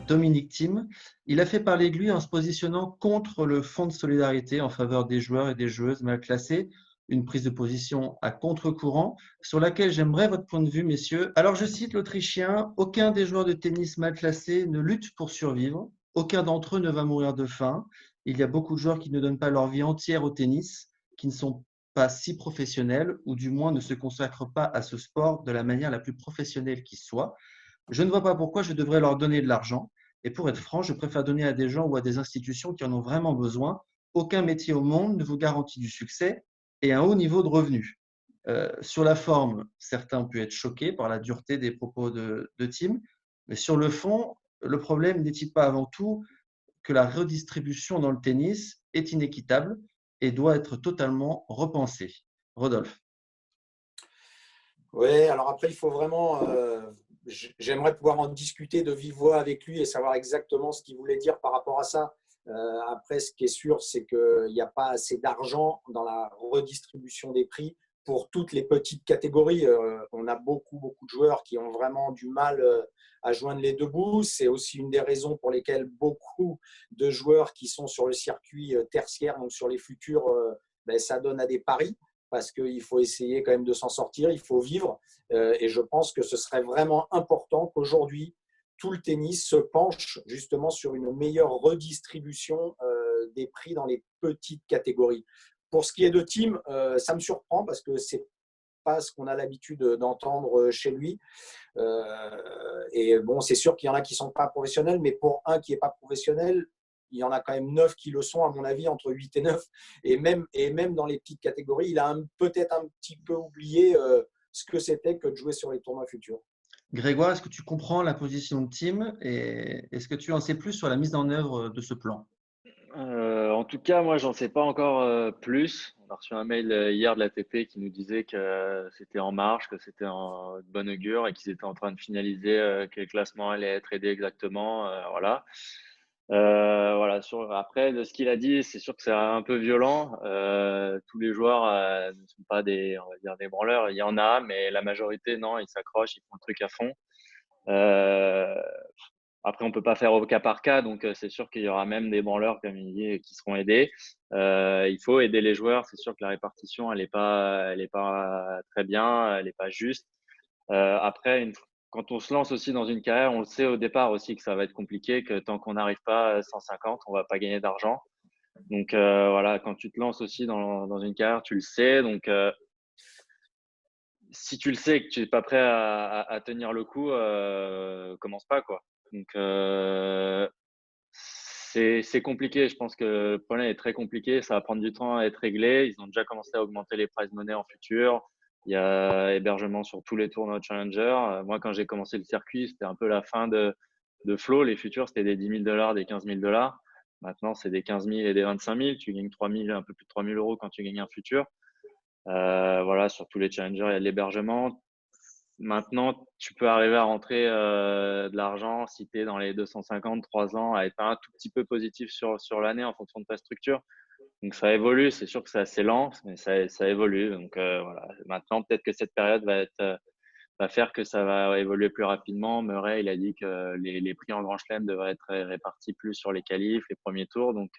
Dominique Thiem. Il a fait parler de lui en se positionnant contre le fonds de solidarité en faveur des joueurs et des joueuses mal classés, une prise de position à contre-courant sur laquelle j'aimerais votre point de vue, messieurs. Alors je cite l'Autrichien: aucun des joueurs de tennis mal classés ne lutte pour survivre, aucun d'entre eux ne va mourir de faim. Il y a beaucoup de joueurs qui ne donnent pas leur vie entière au tennis, qui ne sont pas si professionnels, ou du moins ne se consacrent pas à ce sport de la manière la plus professionnelle qui soit. Je ne vois pas pourquoi je devrais leur donner de l'argent. Et pour être franc, je préfère donner à des gens ou à des institutions qui en ont vraiment besoin. Aucun métier au monde ne vous garantit du succès et un haut niveau de revenus. Sur la forme, certains ont pu être choqués par la dureté des propos de Tim, mais sur le fond, le problème n'est-il pas avant tout que la redistribution dans le tennis est inéquitable et doit être totalement repensée? Rodolphe. Oui, alors après, il faut vraiment. J'aimerais pouvoir en discuter de vive voix avec lui et savoir exactement ce qu'il voulait dire par rapport à ça. Après, ce qui est sûr, c'est qu'il n'y a pas assez d'argent dans la redistribution des prix pour toutes les petites catégories. On a beaucoup de joueurs qui ont vraiment du mal à joindre les deux bouts. C'est aussi une des raisons pour lesquelles beaucoup de joueurs qui sont sur le circuit tertiaire, donc sur les futurs, ça donne à des paris parce qu'il faut essayer quand même de s'en sortir, il faut vivre. Et je pense que ce serait vraiment important qu'aujourd'hui, tout le tennis se penche justement sur une meilleure redistribution des prix dans les petites catégories. Pour ce qui est de Thiem, ça me surprend parce que c'est pas ce qu'on a l'habitude d'entendre chez lui. Et bon, c'est sûr qu'il y en a qui sont pas professionnels, mais pour un qui est pas professionnel, il y en a quand même 9 qui le sont, à mon avis, entre 8 et 9. Et même dans les petites catégories, il a peut-être un petit peu oublié ce que c'était que de jouer sur les tournois futurs. Grégoire, est-ce que tu comprends la position de Tim et est-ce que tu en sais plus sur la mise en œuvre de ce plan? En tout cas, moi, j'en sais pas encore plus. On a reçu un mail hier de l'ATP qui nous disait que c'était en marche, que c'était en de bonne augure et qu'ils étaient en train de finaliser quel classement allait être aidé exactement. Voilà. Voilà. Après, de ce qu'il a dit, c'est sûr que c'est un peu violent. Tous les joueurs ne sont pas on va dire, des branleurs. Il y en a, mais la majorité, non, ils s'accrochent, ils font le truc à fond. Euh, Après, on peut pas faire au cas par cas, donc c'est sûr qu'il y aura même des branleurs, comme il dit, qui seront aidés. Il faut aider les joueurs. C'est sûr que la répartition, elle est pas très bien, elle est pas juste. Après, quand on se lance aussi dans une carrière, on le sait au départ aussi que ça va être compliqué, que tant qu'on n'arrive pas à 150, on va pas gagner d'argent. Donc voilà, quand tu te lances aussi dans une carrière, tu le sais. Donc si tu le sais et que tu n'es pas prêt à tenir le coup, commence pas quoi. Donc c'est compliqué. Je pense que le problème est très compliqué. Ça va prendre du temps à être réglé. Ils ont déjà commencé à augmenter les prize money en futur. Il y a hébergement sur tous les tournois Challenger. Moi, quand j'ai commencé le circuit, c'était un peu la fin de Flow. Les futurs, c'était des 10 000 $, des 15 000 $. Maintenant, c'est des 15 000 et des 25 000. Tu gagnes 3 000, un peu plus de 3 000 € quand tu gagnes un futur. Voilà, sur tous les challengers, il y a de l'hébergement. Maintenant, tu peux arriver à rentrer de l'argent si tu es dans les 250, 3 ans, à être un tout petit peu positif sur l'année en fonction de ta structure. Donc ça évolue, c'est sûr que c'est assez lent, mais ça évolue. Donc voilà. Maintenant, peut-être que cette période va faire que ça va évoluer plus rapidement. Murray, il a dit que les prix en Grand Chelem devraient être répartis plus sur les qualifs, les premiers tours. Donc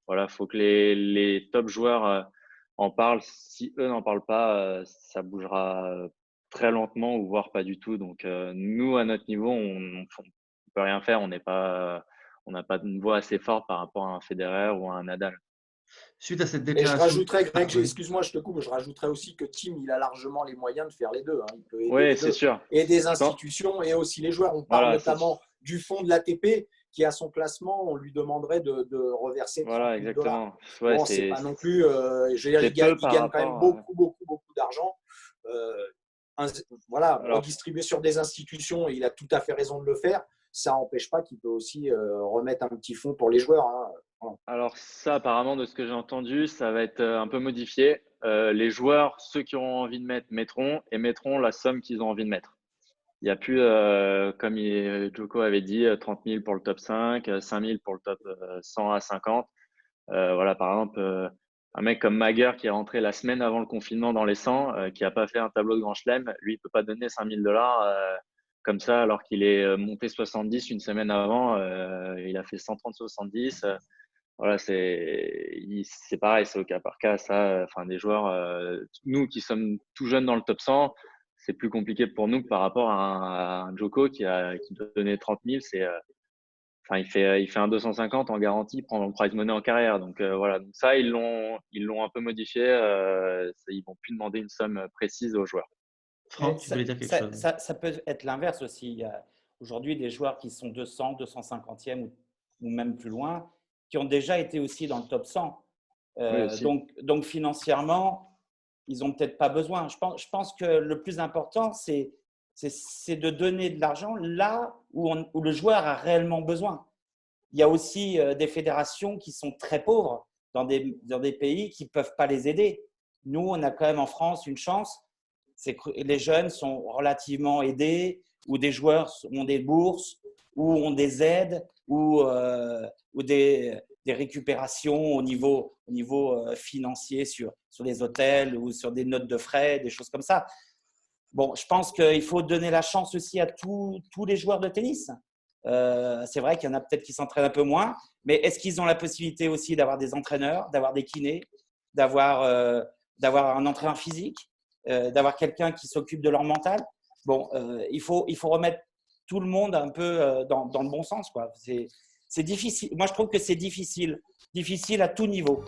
voilà, faut que les top joueurs en parlent. Si eux n'en parlent pas, ça bougera très lentement ou voire pas du tout. Donc nous, à notre niveau, on peut rien faire. On n'a pas une voix assez forte par rapport à un Federer ou à un Nadal. Suite à cette Et je déclaration, rajouterais, Greg, oui. excuse-moi, je te coupe, je rajouterais aussi que Tim, il a largement les moyens de faire les deux. Il peut aider Oui, les c'est deux. sûr. Et des Je pense, institutions et aussi les joueurs. On parle voilà, notamment du fonds de l'ATP qui a son classement, on lui demanderait de reverser 30 voilà, 000 $. exactement. Ouais, Bon, c'est pas non plus. Je veux dire, c'est peu il par gagne quand même rapport. beaucoup d'argent. Euh, voilà, Alors, redistribuer sur des institutions, et il a tout à fait raison de le faire. Ça n'empêche pas qu'il peut aussi remettre un petit fonds pour les joueurs. Voilà. Alors ça, apparemment, de ce que j'ai entendu, ça va être un peu modifié. Les joueurs, ceux qui auront envie de mettre, mettront et mettront la somme qu'ils ont envie de mettre. Il n'y a plus, comme Joko avait dit, 30 000 pour le top 5, 5 000 pour le top 100 à 50. Voilà, par exemple, un mec comme Mager qui est rentré la semaine avant le confinement dans les 100, qui n'a pas fait un tableau de Grand Chelem, lui, il peut pas donner 5 000 $ comme ça, alors qu'il est monté 70 une semaine avant. Il a fait 130-70. Voilà, c'est pareil, c'est au cas par cas. Ça, enfin, des joueurs, nous qui sommes tout jeunes dans le top 100, c'est plus compliqué pour nous que par rapport à un Djoko qui doit donner 30 000. Enfin, il fait un 250 en garantie, prend le prize money en carrière. Donc voilà, donc ça, ils l'ont un peu modifié. Ils vont plus demander une somme précise aux joueurs. Franck, tu voulais dire quelque chose? Ça peut être l'inverse aussi. Il y a aujourd'hui des joueurs qui sont 200, 250e ou même plus loin, qui ont déjà été aussi dans le top 100. Oui, aussi. Donc financièrement, ils n'ont peut-être pas besoin. Je pense que le plus important, c'est de donner de l'argent là où le joueur a réellement besoin. Il y a aussi des fédérations qui sont très pauvres dans des pays qui ne peuvent pas les aider. Nous, on a quand même en France une chance, c'est que les jeunes sont relativement aidés, ou des joueurs ont des bourses, ou ont des aides, ou des récupérations au niveau financier sur les hôtels ou sur des notes de frais, des choses comme ça. Bon, je pense qu'il faut donner la chance aussi à tous les joueurs de tennis. C'est vrai qu'il y en a peut-être qui s'entraînent un peu moins, mais est-ce qu'ils ont la possibilité aussi d'avoir des entraîneurs, d'avoir des kinés, d'avoir un entraîneur physique, d'avoir quelqu'un qui s'occupe de leur mental? Bon, il faut remettre tout le monde un peu dans le bon sens, quoi. C'est difficile. Moi, je trouve que c'est difficile à tout niveau.